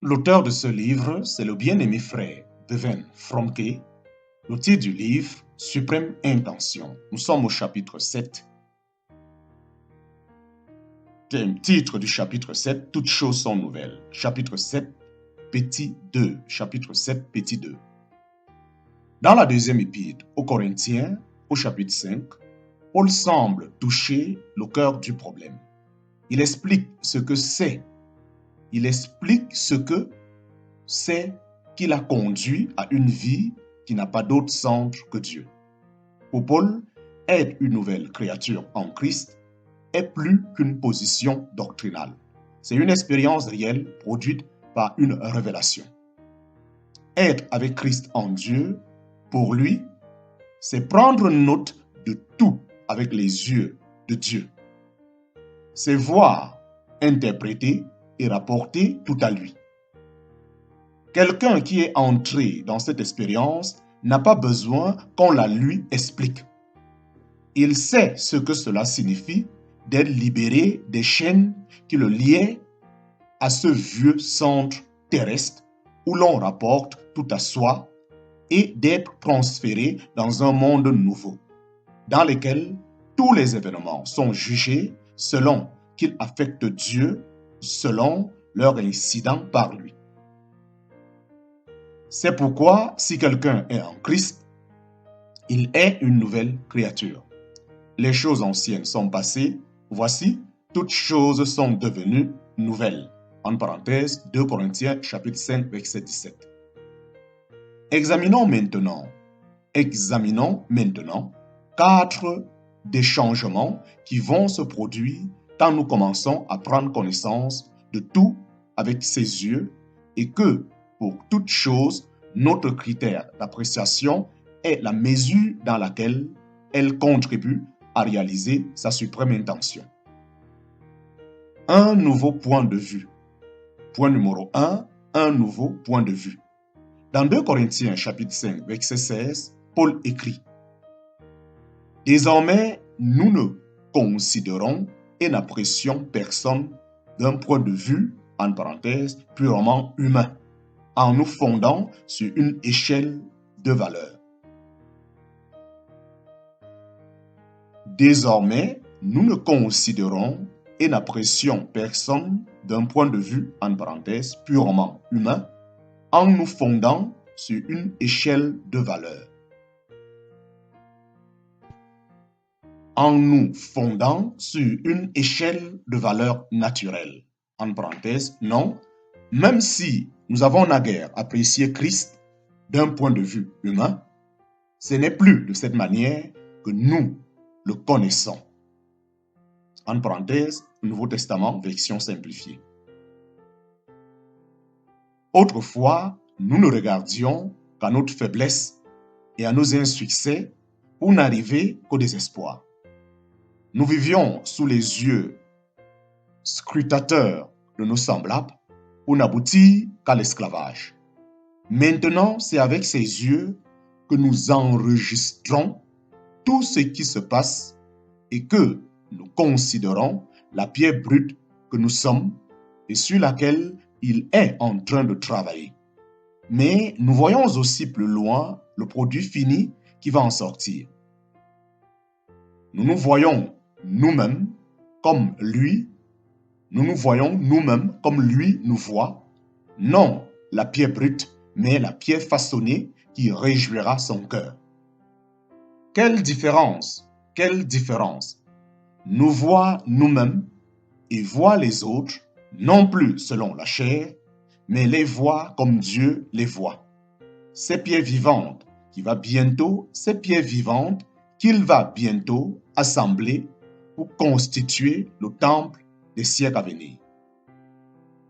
L'auteur de ce livre, c'est le bien-aimé frère Devin Fromke. Le titre du livre, Suprême Intention. Nous sommes au chapitre 7. Titre du chapitre 7, toutes choses sont nouvelles. Chapitre 7, petit 2. Chapitre 7, petit 2. Dans la deuxième épître aux Corinthiens, au chapitre 5, Paul semble toucher le cœur du problème. Il explique ce que c'est. Il explique ce que c'est qui l'a conduit à une vie qui n'a pas d'autre centre que Dieu. Pour Paul, être une nouvelle créature en Christ est plus qu'une position doctrinale. C'est une expérience réelle produite par une révélation. Être avec Christ en Dieu, pour lui, c'est prendre note de tout avec les yeux de Dieu. C'est voir, interpréter et rapporter tout à lui. Quelqu'un qui est entré dans cette expérience n'a pas besoin qu'on la lui explique. Il sait ce que cela signifie d'être libéré des chaînes qui le liaient à ce vieux centre terrestre où l'on rapporte tout à soi et d'être transféré dans un monde nouveau, dans lequel tous les événements sont jugés selon qu'ils affectent Dieu, selon leur incident par lui. C'est pourquoi, si quelqu'un est en Christ, il est une nouvelle créature. Les choses anciennes sont passées, voici, toutes choses sont devenues nouvelles. En parenthèse, 2 Corinthiens chapitre 5, verset 17. Examinons maintenant 4 des changements qui vont se produire quand nous commençons à prendre connaissance de tout avec ses yeux et que, pour toute chose, notre critère d'appréciation est la mesure dans laquelle elle contribue à réaliser sa suprême intention. Un nouveau point de vue. Point numéro 1, un nouveau point de vue. Dans 2 Corinthiens chapitre 5, verset 16, Paul écrit « Désormais, nous ne considérons et n'apprécions personne d'un point de vue, en parenthèse, purement humain, en nous fondant sur une échelle de valeur. Désormais, nous ne considérons et n'apprécions personne d'un point de vue, en parenthèse, purement humain, en nous fondant sur une échelle de valeur. En nous fondant sur une échelle de valeur naturelle, en parenthèse, non, même si nous avons naguère apprécié Christ d'un point de vue humain, ce n'est plus de cette manière que nous le connaissons. En parenthèse, Nouveau Testament, version simplifiée. Autrefois, nous ne regardions qu'à notre faiblesse et à nos insuccès pour n'arriver qu'au désespoir. Nous vivions sous les yeux scrutateurs de nos semblables pour n'aboutir qu'à l'esclavage. Maintenant, c'est avec ces yeux que nous enregistrons tout ce qui se passe et que nous considérons la pierre brute que nous sommes et sur laquelle il est en train de travailler. Mais nous voyons aussi plus loin le produit fini qui va en sortir. Nous nous voyons nous-mêmes comme lui. Nous nous voyons nous-mêmes comme lui nous voit. Non la pierre brute, mais la pierre façonnée qui réjouira son cœur. Quelle différence! Quelle différence! Nous voit nous-mêmes et voit les autres, non plus selon la chair, mais les voit comme Dieu les voit. Ces pierres vivantes qu'il va bientôt assembler pour constituer le temple des siècles à venir.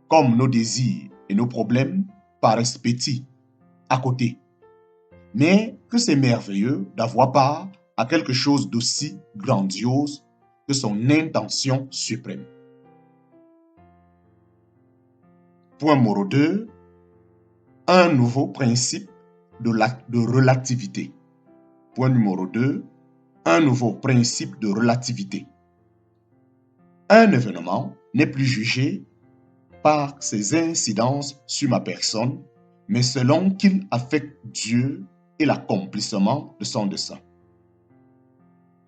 Comme nos désirs et nos problèmes paraissent petits à côté, mais que c'est merveilleux d'avoir part à quelque chose d'aussi grandiose que son intention suprême. Point numéro 2, un nouveau principe de relativité. Point numéro 2, un nouveau principe de relativité. Un événement n'est plus jugé par ses incidences sur ma personne, mais selon qu'il affecte Dieu et l'accomplissement de son dessein.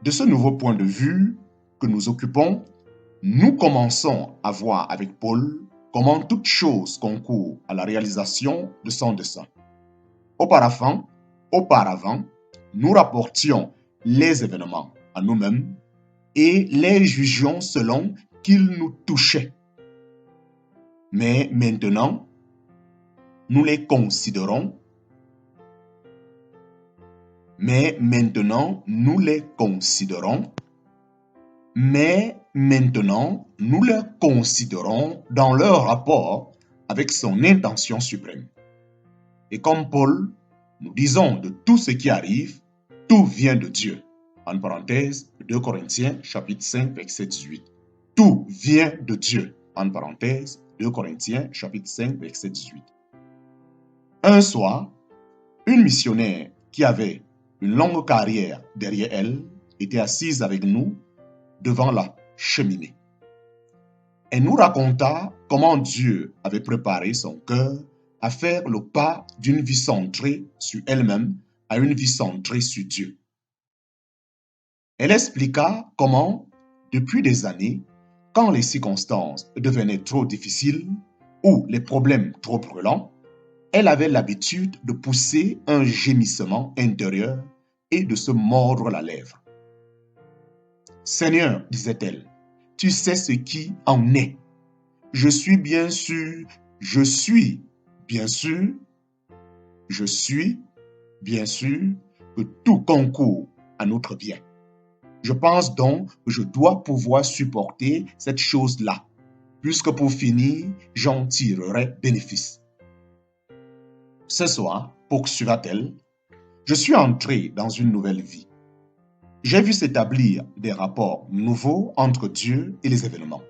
De ce nouveau point de vue que nous occupons, nous commençons à voir avec Paul comment toute chose concourt à la réalisation de son dessein. Auparavant, nous rapportions les événements à nous-mêmes et les jugions selon qu'ils nous touchaient. Mais maintenant, nous les considérons. Mais maintenant, nous les considérons dans leur rapport avec son intention suprême. Et comme Paul, nous disons de tout ce qui arrive, tout vient de Dieu. En parenthèse, 2 Corinthiens, chapitre 5, verset 18. Tout vient de Dieu. En parenthèse, 2 Corinthiens, chapitre 5, verset 18. Un soir, une missionnaire qui avait une longue carrière derrière elle était assise avec nous devant la cheminée. Elle nous raconta comment Dieu avait préparé son cœur à faire le pas d'une vie centrée sur elle-même à une vie centrée sur Dieu. Elle expliqua comment, depuis des années, quand les circonstances devenaient trop difficiles ou les problèmes trop brûlants, elle avait l'habitude de pousser un gémissement intérieur et de se mordre la lèvre. « Seigneur, disait-elle, tu sais ce qui en est. Je suis bien sûr que tout concourt à notre bien. Je pense donc que je dois pouvoir supporter cette chose-là, puisque pour finir, j'en tirerai bénéfice. » Ce soir, poursuivra-t-elle, je suis entré dans une nouvelle vie. J'ai vu s'établir des rapports nouveaux entre Dieu et les événements.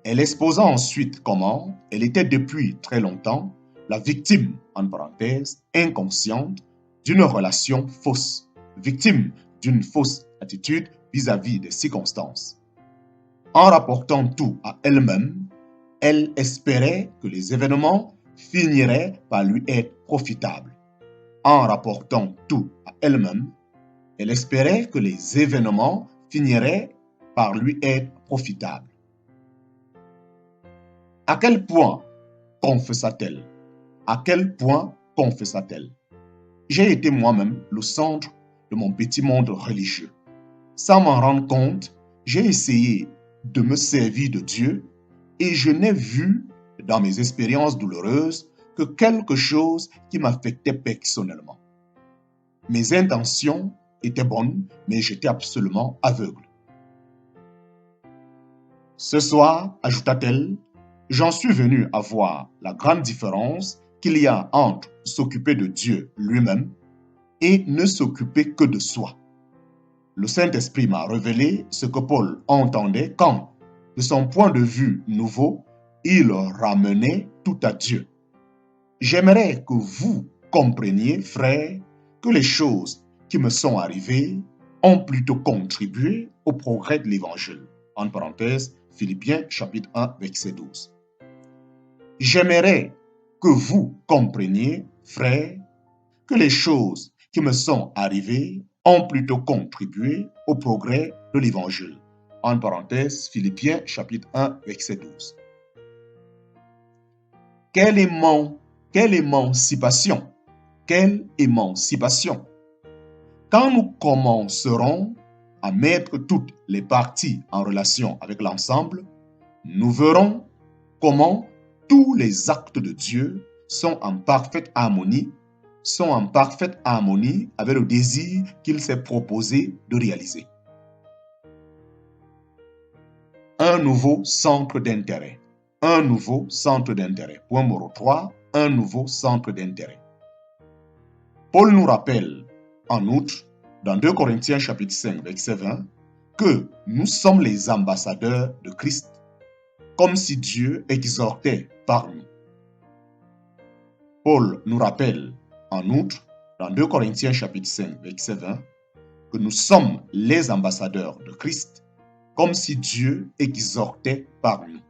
Elle exposa ensuite comment elle était depuis très longtemps la victime, en parenthèse, inconsciente, d'une relation fausse, victime d'une fausse attitude vis-à-vis des circonstances. En rapportant tout à elle-même, elle espérait que les événements finiraient par lui être profitables. En rapportant tout à elle-même, elle espérait que les événements finiraient par lui être profitables. À quel point confessa-t-elle? J'ai été moi-même le centre de mon petit monde religieux. Sans m'en rendre compte, j'ai essayé de me servir de Dieu et je n'ai vu dans mes expériences douloureuses que quelque chose qui m'affectait personnellement. Mes intentions étaient bonnes, mais j'étais absolument aveugle. Ce soir, ajouta-t-elle, j'en suis venu à voir la grande différence qu'il y a entre s'occuper de Dieu lui-même et ne s'occuper que de soi. Le Saint-Esprit m'a révélé ce que Paul entendait quand, de son point de vue nouveau, il ramenait tout à Dieu. J'aimerais que vous compreniez, frères, que les choses qui me sont arrivées ont plutôt contribué au progrès de l'Évangile. En parenthèse, Philippiens chapitre 1, verset 12. J'aimerais que vous compreniez, frères, que les choses qui me sont arrivées ont plutôt contribué au progrès de l'Évangile. En parenthèse, Philippiens chapitre 1, verset 12. Quelle émancipation! Quelle émancipation! Quand nous commencerons à mettre toutes les parties en relation avec l'ensemble, nous verrons comment tous les actes de Dieu sont en parfaite harmonie avec le désir qu'il s'est proposé de réaliser. Un nouveau centre d'intérêt. Point numéro 3, un nouveau centre d'intérêt. Paul nous rappelle, en outre, dans 2 Corinthiens chapitre 5, verset 20, que nous sommes les ambassadeurs de Christ, comme si Dieu exhortait par nous. Paul nous rappelle, en outre, dans 2 Corinthiens chapitre 5, verset 20, que nous sommes les ambassadeurs de Christ, comme si Dieu exhortait par nous.